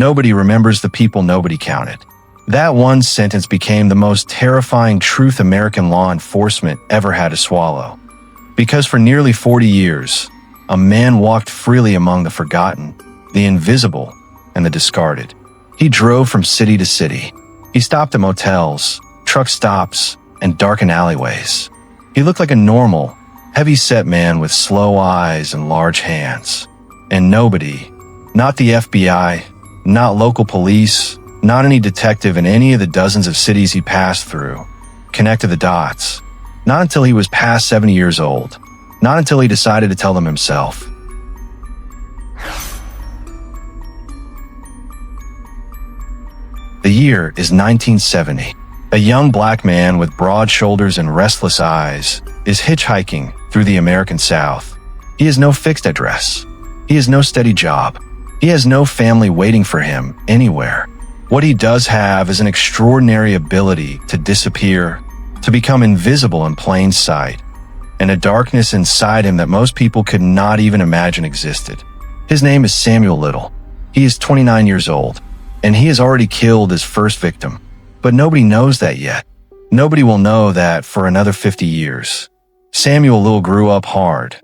Nobody remembers the people nobody counted. That one sentence became the most terrifying truth American law enforcement ever had to swallow. Because for nearly 40 years, a man walked freely among the forgotten, the invisible, and the discarded. He drove from city to city. He stopped at motels, truck stops, and darkened alleyways. He looked like a normal, heavy-set man with slow eyes and large hands. And nobody, not the FBI, not local police, not any detective in any of the dozens of cities he passed through, connected the dots. Not until he was past 70 years old. Not until he decided to tell them himself. The year is 1970. A young black man with broad shoulders and restless eyes is hitchhiking through the American South. He has no fixed address. He has no steady job. He has no family waiting for him anywhere. What he does have is an extraordinary ability to disappear, to become invisible in plain sight, and a darkness inside him that most people could not even imagine existed. His name is Samuel Little. He is 29 years old, and he has already killed his first victim. But nobody knows that yet. Nobody will know that for another 50 years. Samuel Little grew up hard,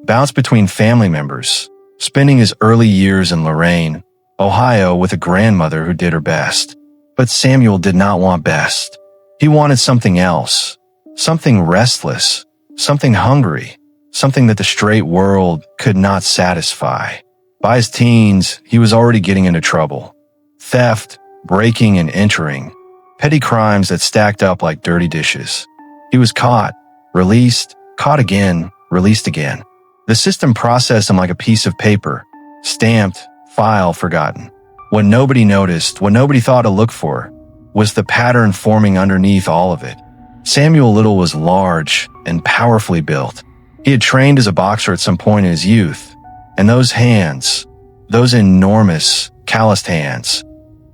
bounced between family members, spending his early years in Lorain, Ohio with a grandmother who did her best. But Samuel did not want best. He wanted something else, something restless, something hungry, something that the straight world could not satisfy. By his teens, he was already getting into trouble. Theft, breaking and entering, petty crimes that stacked up like dirty dishes. He was caught, released, caught again, released again. The system processed him like a piece of paper, stamped, file forgotten. What nobody noticed, what nobody thought to look for, was the pattern forming underneath all of it. Samuel Little was large and powerfully built. He had trained as a boxer at some point in his youth, and those hands, those enormous, calloused hands,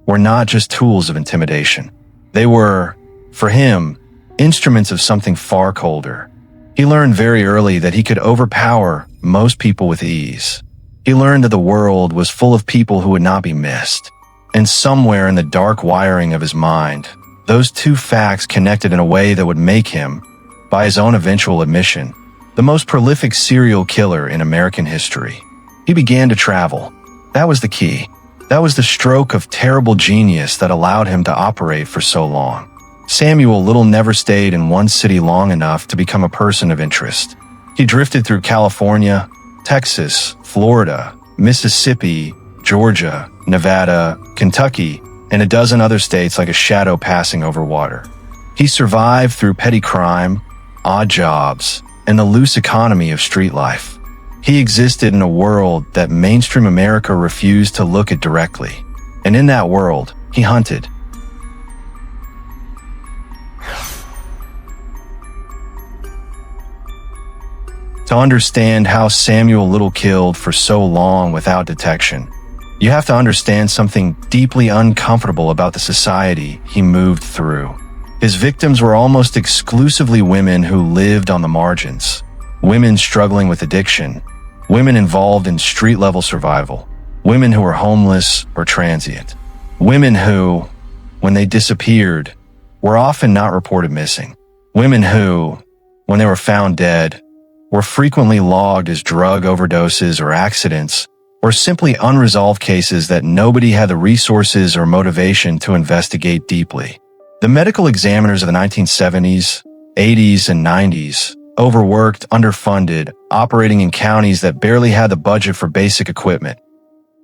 were not just tools of intimidation. They were, for him, instruments of something far colder. He learned very early that he could overpower most people with ease. He learned that the world was full of people who would not be missed. And somewhere in the dark wiring of his mind, those two facts connected in a way that would make him, by his own eventual admission, the most prolific serial killer in American history. He began to travel. That was the key. That was the stroke of terrible genius that allowed him to operate for so long. Samuel Little never stayed in one city long enough to become a person of interest. He drifted through California, Texas, Florida, Mississippi, Georgia, Nevada, Kentucky, and a dozen other states like a shadow passing over water. He survived through petty crime, odd jobs, and the loose economy of street life. He existed in a world that mainstream America refused to look at directly. And in that world, he hunted. To understand how Samuel Little killed for so long without detection, you have to understand something deeply uncomfortable about the society he moved through. His victims were almost exclusively women who lived on the margins, women struggling with addiction, women involved in street-level survival, women who were homeless or transient, women who, when they disappeared, were often not reported missing, women who, when they were found dead, were frequently logged as drug overdoses or accidents, or simply unresolved cases that nobody had the resources or motivation to investigate deeply. The medical examiners of the 1970s, 80s, and 90s, overworked, underfunded, operating in counties that barely had the budget for basic equipment,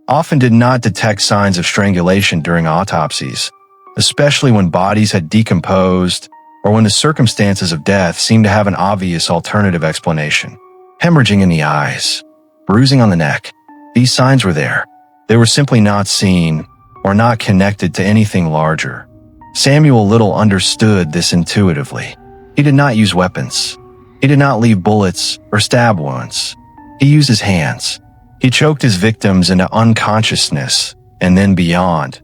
often did not detect signs of strangulation during autopsies, especially when bodies had decomposed or when the circumstances of death seemed to have an obvious alternative explanation. Hemorrhaging in the eyes, bruising on the neck. These signs were there. They were simply not seen or not connected to anything larger. Samuel Little understood this intuitively. He did not use weapons. He did not leave bullets or stab wounds. He used his hands. He choked his victims into unconsciousness and then beyond.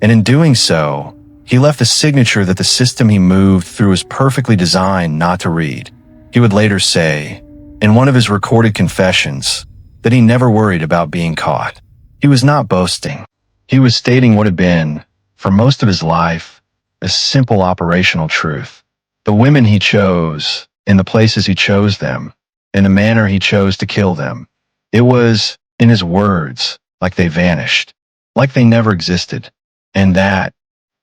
And in doing so, he left a signature that the system he moved through was perfectly designed not to read. He would later say, in one of his recorded confessions, that he never worried about being caught. He was not boasting. He was stating what had been, for most of his life, a simple operational truth. The women he chose, in the places he chose them, in the manner he chose to kill them. It was, in his words, like they vanished, like they never existed. And that,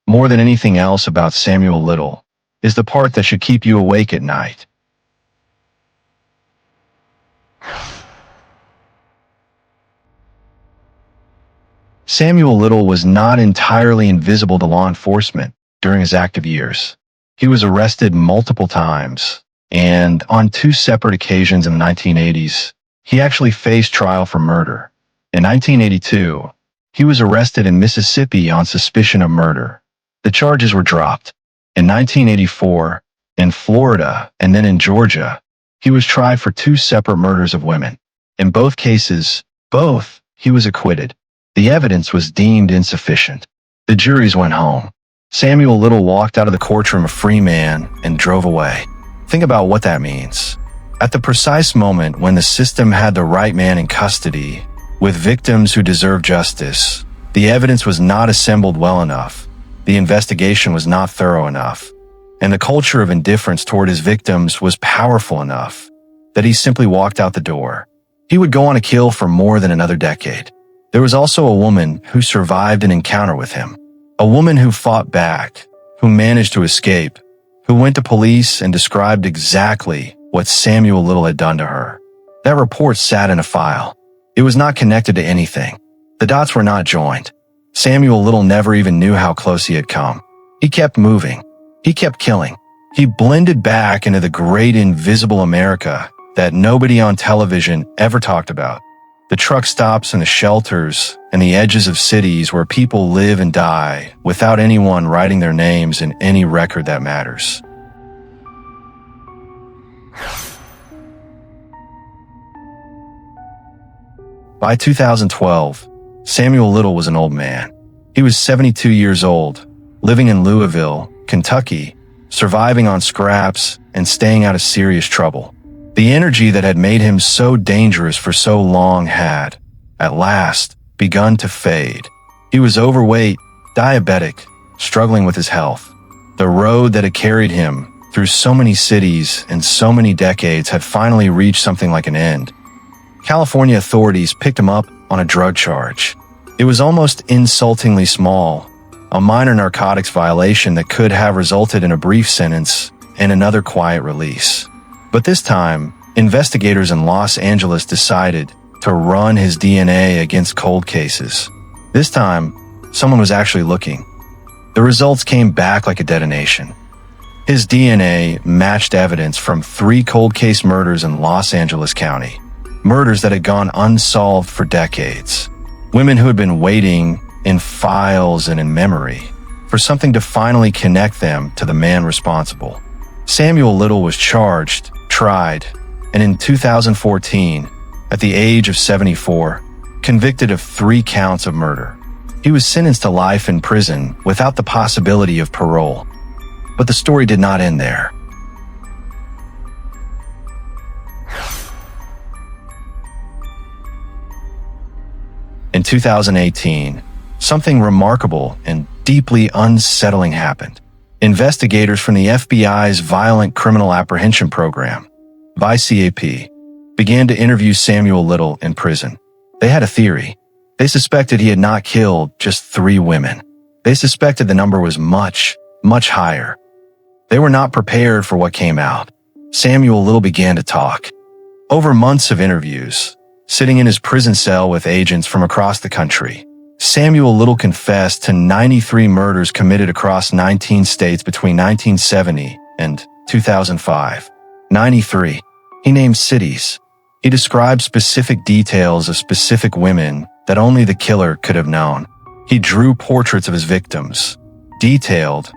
more than anything else about Samuel Little, is the part that should keep you awake at night. Samuel Little was not entirely invisible to law enforcement during his active years. He was arrested multiple times, and on two separate occasions in the 1980s, he actually faced trial for murder. In 1982, he was arrested in Mississippi on suspicion of murder. The charges were dropped. In 1984, in Florida and then in Georgia, he was tried for two separate murders of women. In both cases, he was acquitted. The evidence was deemed insufficient. The juries went home. Samuel Little walked out of the courtroom a free man and drove away. Think about what that means. At the precise moment when the system had the right man in custody, with victims who deserved justice, the evidence was not assembled well enough. The investigation was not thorough enough. And the culture of indifference toward his victims was powerful enough that he simply walked out the door. He would go on a kill for more than another decade. There was also a woman who survived an encounter with him. A woman who fought back, who managed to escape, who went to police and described exactly what Samuel Little had done to her. That report sat in a file. It was not connected to anything. The dots were not joined. Samuel Little never even knew how close he had come. He kept moving. He kept killing. He blended back into the great invisible America that nobody on television ever talked about. The truck stops and the shelters and the edges of cities where people live and die without anyone writing their names in any record that matters. By 2012, Samuel Little was an old man. He was 72 years old, living in Louisville, Kentucky, surviving on scraps and staying out of serious trouble. The energy that had made him so dangerous for so long had, at last, begun to fade. He was overweight, diabetic, struggling with his health. The road that had carried him through so many cities and so many decades had finally reached something like an end. California authorities picked him up on a drug charge. It was almost insultingly small, a minor narcotics violation that could have resulted in a brief sentence and another quiet release. But this time, investigators in Los Angeles decided to run his DNA against cold cases. This time, someone was actually looking. The results came back like a detonation. His DNA matched evidence from 3 cold case murders in Los Angeles County. Murders that had gone unsolved for decades. Women who had been waiting in files and in memory for something to finally connect them to the man responsible. Samuel Little was charged, tried, and in 2014, at the age of 74, convicted of 3 counts of murder. He was sentenced to life in prison without the possibility of parole. But the story did not end there. In 2018, something remarkable and deeply unsettling happened. Investigators from the FBI's Violent Criminal Apprehension Program, VICAP, began to interview Samuel Little in prison. They had a theory. They suspected he had not killed just 3 women. They suspected the number was much, much higher. They were not prepared for what came out. Samuel Little began to talk. Over months of interviews, sitting in his prison cell with agents from across the country, Samuel Little confessed to 93 murders committed across 19 states between 1970 and 2005. 93. He named cities. He described specific details of specific women that only the killer could have known. He drew portraits of his victims, detailed,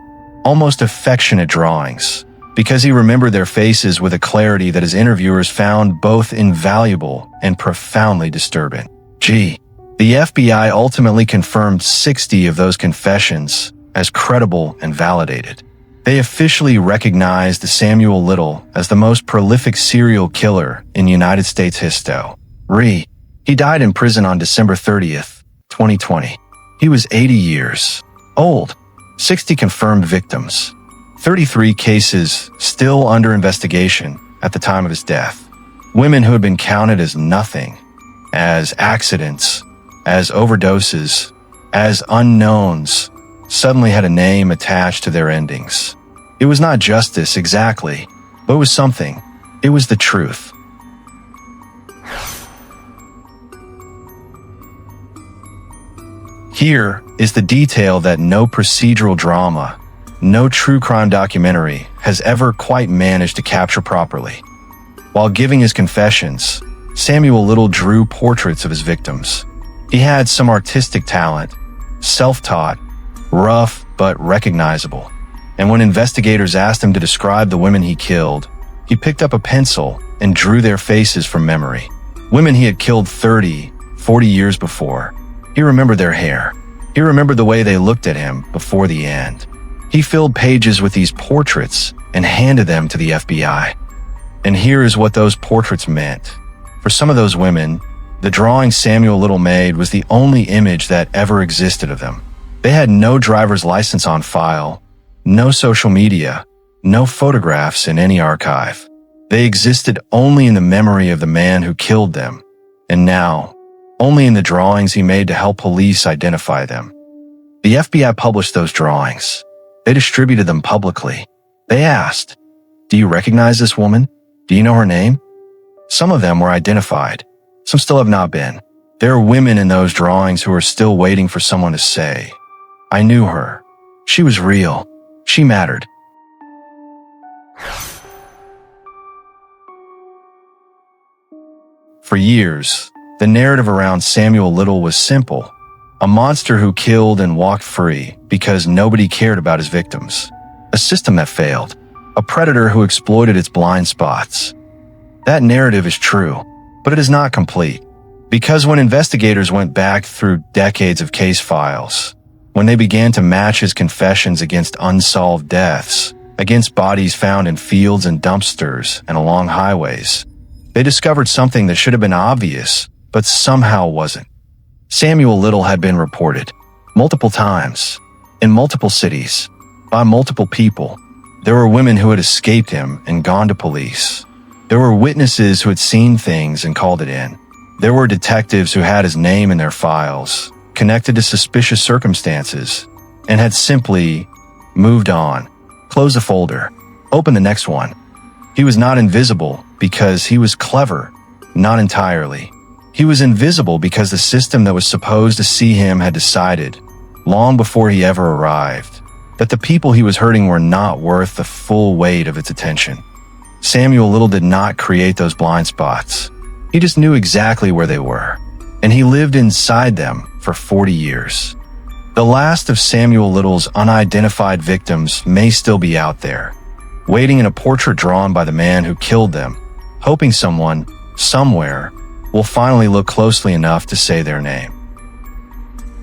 almost affectionate drawings, because he remembered their faces with a clarity that his interviewers found both invaluable and profoundly disturbing. The FBI ultimately confirmed 60 of those confessions as credible and validated. They officially recognized Samuel Little as the most prolific serial killer in United States history. He died in prison on December 30th, 2020. He was 80 years old, 60 confirmed victims, 33 cases still under investigation at the time of his death. Women who had been counted as nothing, as accidents, as overdoses, as unknowns, suddenly had a name attached to their endings. It was not justice exactly, but it was something. It was the truth. Here is the detail that no procedural drama, no true crime documentary has ever quite managed to capture properly. While giving his confessions, Samuel Little drew portraits of his victims. He had some artistic talent, self-taught, rough but recognizable. And when investigators asked him to describe the women he killed, he picked up a pencil and drew their faces from memory. Women he had killed 30, 40 years before. He remembered their hair. He remembered the way they looked at him before the end. He filled pages with these portraits and handed them to the FBI. And here is what those portraits meant. For some of those women, the drawing Samuel Little made was the only image that ever existed of them. They had no driver's license on file, no social media, no photographs in any archive. They existed only in the memory of the man who killed them, and now, only in the drawings he made to help police identify them. The FBI published those drawings. They distributed them publicly. They asked, "Do you recognize this woman? Do you know her name?" Some of them were identified. Some still have not been. There are women in those drawings who are still waiting for someone to say, "I knew her. She was real. She mattered." For years, the narrative around Samuel Little was simple. A monster who killed and walked free because nobody cared about his victims. A system that failed. A predator who exploited its blind spots. That narrative is true, but it is not complete. Because when investigators went back through decades of case files, when they began to match his confessions against unsolved deaths, against bodies found in fields and dumpsters and along highways, they discovered something that should have been obvious, but somehow wasn't. Samuel Little had been reported multiple times, in multiple cities, by multiple people. There were women who had escaped him and gone to police. There were witnesses who had seen things and called it in. There were detectives who had his name in their files, connected to suspicious circumstances, and had simply moved on. Close the folder. Open the next one. He was not invisible because he was clever, not entirely. He was invisible because the system that was supposed to see him had decided, long before he ever arrived, that the people he was hurting were not worth the full weight of its attention. Samuel Little did not create those blind spots. He just knew exactly where they were, and he lived inside them for 40 years. The last of Samuel Little's unidentified victims may still be out there, waiting in a portrait drawn by the man who killed them, hoping someone, somewhere, will finally look closely enough to say their name.